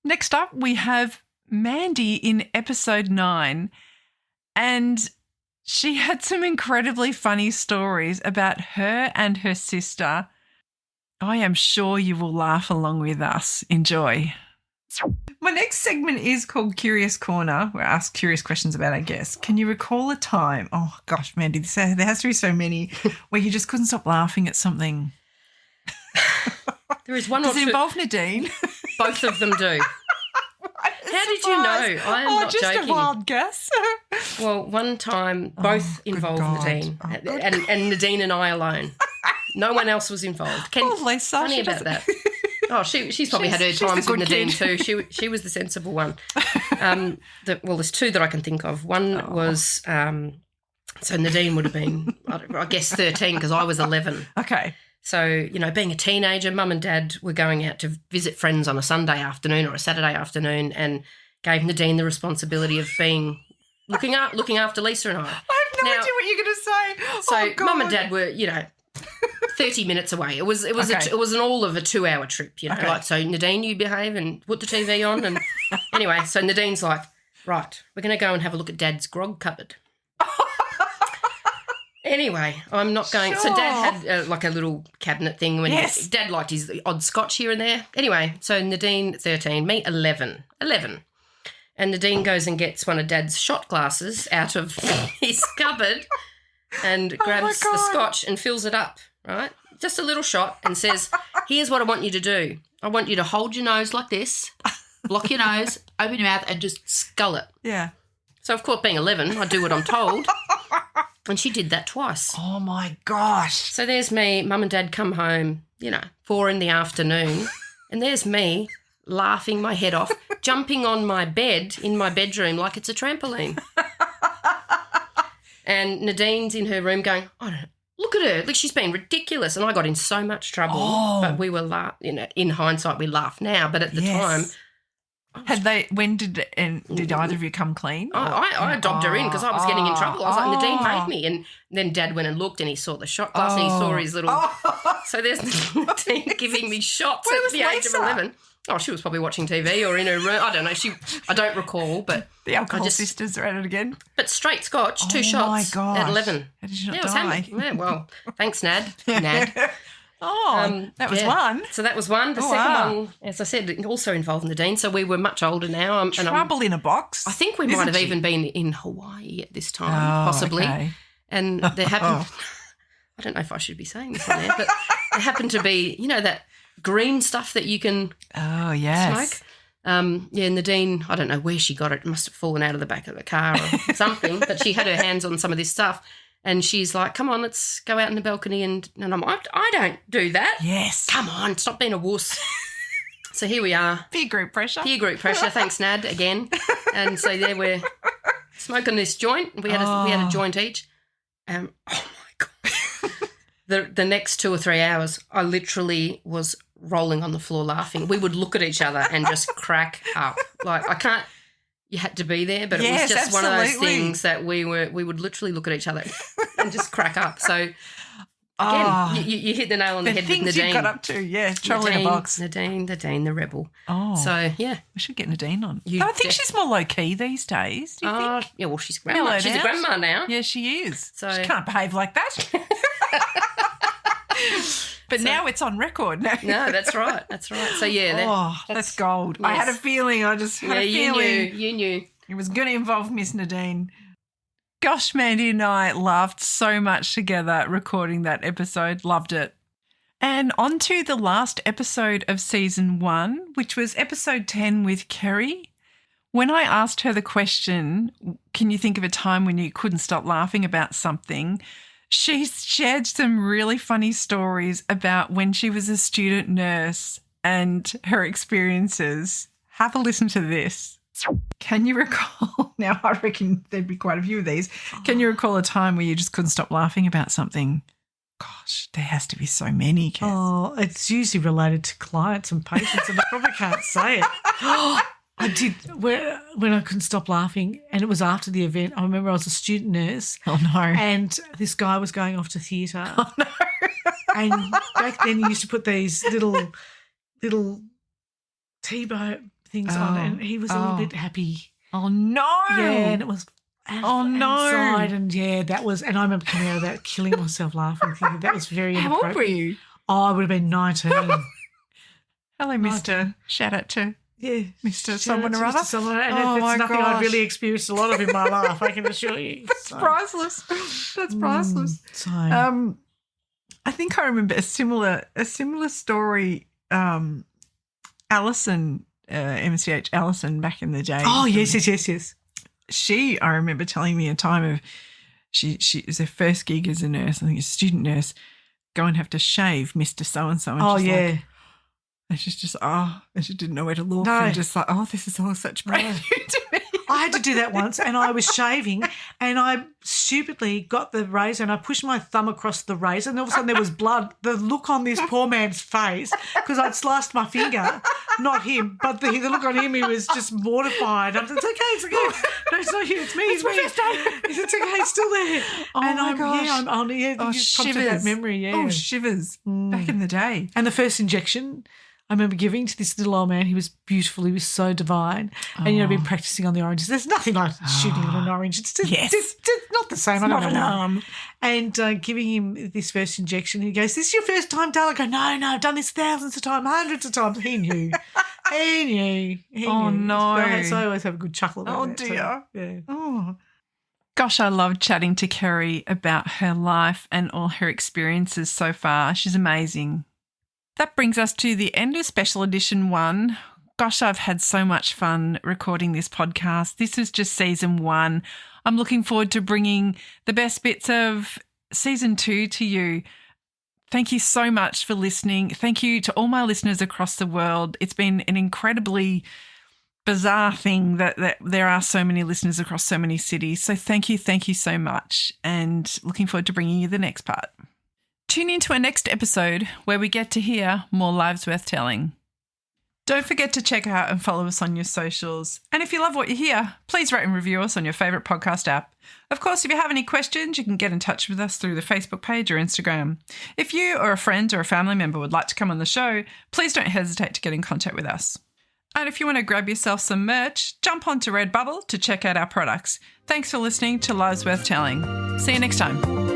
Next up, we have Mandy in episode 9, and she had some incredibly funny stories about her and her sister. I am sure you will laugh along with us. Enjoy. My next segment is called Curious Corner, where I ask curious questions about our guests. Can you recall a time, oh gosh, Mandy, there has to be so many, where you just couldn't stop laughing at something? There is one Does or it two. involve Nadine? Both of them do. How did you know? I am not just joking. a wild guess. Well, one time both good involved God. Nadine, Oh, good and Nadine and I alone. No one else was involved. Poor Lisa, Funny she about doesn't- that. Oh, she's probably had her She's the times with good Nadine kid. too. She was the sensible one. There's two that I can think of. One was so Nadine would have been, I guess, 13 because I was 11. Okay. So, being a teenager, Mum and Dad were going out to visit friends on a Sunday afternoon or a Saturday afternoon and gave Nadine the responsibility of looking after Lisa and I. I have no Now- idea what you're going to say. So Oh, God. Mum and Dad were, 30 minutes away. It was Okay. it was an all of a 2-hour trip, Okay. Like, so Nadine, you behave and put the TV on. And anyway, so Nadine's like, right, we're going to go and have a look at Dad's grog cupboard. Anyway, I'm not going. So Dad had like a little cabinet thing when Yes. Dad liked his odd scotch here and there. Anyway, so Nadine, 13, me, 11. And Nadine goes and gets one of Dad's shot glasses out of his cupboard and grabs the God. scotch and fills it up, right? Just a little shot and says, here's what I want you to do. I want you to hold your nose like this, block your nose, open your mouth and just scull it. Yeah. So, of course, being 11, I do what I'm told. And she did that twice. Oh, my gosh. So there's me, Mum and Dad come home, 4 in the afternoon, and there's me laughing my head off, jumping on my bed in my bedroom like it's a trampoline. And Nadine's in her room going, look at her, look, she's been ridiculous. And I got in so much trouble, but we were in hindsight, we laugh now, but at the time, Did either of you come clean? I dobbed her in because I was getting in trouble. I was like, Nadine made me. And then Dad went and looked and he saw the shot glass and he saw his little... So there's Nadine giving me shots Where at was the age of Lisa? 11. Oh, she was probably watching TV or in her room. I don't know. I don't recall, but... The alcohol sisters are at it again. But straight scotch, 2 Oh, shots my gosh. at 11. How did you not I was die? hammered. Yeah, well, thanks, Nad. That was Yeah. one. So that was one. The Oh, second wow. one, as I said, also involved Nadine. So we were much older now. And Trouble in a box. I think we isn't might have she? even been in Hawaii at this time, Oh, possibly. okay. And there happened, I don't know if I should be saying this on there, but there happened to be, that green stuff that you can Oh, yes. smoke. Nadine, I don't know where she got it. It must have fallen out of the back of the car or something, but she had her hands on some of this stuff. And she's like, come on, let's go out in the balcony. And I'm like, I don't do that. Yes. Come on, stop being a wuss. So here we are. Peer group pressure. Peer group pressure. Thanks, Nad, again. And so there we're smoking this joint. We had a joint each. Oh, my God. The next 2 or 3 hours, I literally was rolling on the floor laughing. We would look at each other and just crack up. Like, I can't... You had to be there, but it was just one of those absolutely. things that we would literally look at each other and just crack up. So again, you hit the nail on the The head with things Nadine. you got up to, trouble in a box. Nadine, the rebel. Oh. So yeah, we should get Nadine on. You But I think def- she's more low key these days. Do you think? yeah. Well, she's grandma. Mellowed She's a out. grandma now. Yeah, she is. So- she can't behave like that. But now it's on record. No, that's right. That's right. So yeah, that's gold. I had a yes. feeling. I just had a you feeling knew. it was going to involve Miss Nadine. Gosh, Mandy and I laughed so much together recording that episode. Loved it. And on to the last episode of season 1, which was episode 10 with Kerrie. When I asked her the question, can you think of a time when you couldn't stop laughing about something? She shared some really funny stories about when she was a student nurse and her experiences. Have a listen to this. Can you recall, now I reckon there'd be quite a few of these, can you recall a time where you just couldn't stop laughing about something? gosh, there has to be so many, Kes. Oh, it's usually related to clients and patients, and I probably can't say it. I did when I couldn't stop laughing, and it was after the event. I remember I was a student nurse. Oh, no. And this guy was going off to theatre. Oh, no. And back then you used to put these little T-bow things on, and he was a little bit happy. Oh, no. Yeah, and it was inside, and that was, and I remember coming out of that killing myself laughing, thinking that was very How old were you? Oh, I would have been 19. Hello, Mr. Shout out to Mr. Someone or other. Mr. Someone, and that's nothing I've really experienced a lot of in my life, I can assure you. That's priceless. That's priceless. So I think I remember a similar story. Alison, MCH Alison, back in the day. Oh, yes. She, I remember telling me a time of she was her first gig as a nurse, I think a student nurse, go and have to shave Mr. So-and-so. And Oh, she's yeah. like, and she's just, and she didn't know where to look. No. And just like, this is all such brand new to me. I had to do that once, and I was shaving, and I stupidly got the razor and I pushed my thumb across the razor, and all of a sudden there was blood. The look on this poor man's face, because I'd sliced my finger, not him, but the look on him, he was just mortified. I'm like, it's okay. No, it's not you, it's me. It's me. It's okay, it's still there. Oh, and my gosh. you prompted Shivers. that memory, yeah. Oh, shivers. Back in the day. And the first injection I remember giving to this little old man. He was beautiful. He was so divine. And, I've been practicing on the oranges. There's nothing like shooting on an orange. It's just, it's not the same. It's I don't not know. an arm. And giving him this first injection, he goes, "This is your first time, darling?" I go, "No, I've done this thousands of times, hundreds of times." He knew. He knew. Oh, no. So I always have a good chuckle about that. Dear. So, yeah. Oh. Gosh, I love chatting to Kerrie about her life and all her experiences so far. She's amazing. That brings us to the end of Special Edition 1. Gosh, I've had so much fun recording this podcast. This is just Season 1. I'm looking forward to bringing the best bits of Season 2 to you. Thank you so much for listening. Thank you to all my listeners across the world. It's been an incredibly bizarre thing that there are so many listeners across so many cities. So thank you so much, and looking forward to bringing you the next part. Tune in to our next episode where we get to hear more lives worth telling. Don't forget to check out and follow us on your socials. And if you love what you hear, please rate and review us on your favourite podcast app. Of course, if you have any questions, you can get in touch with us through the Facebook page or Instagram. If you or a friend or a family member would like to come on the show, please don't hesitate to get in contact with us. And if you want to grab yourself some merch, jump onto Redbubble to check out our products. Thanks for listening to Lives Worth Telling. See you next time.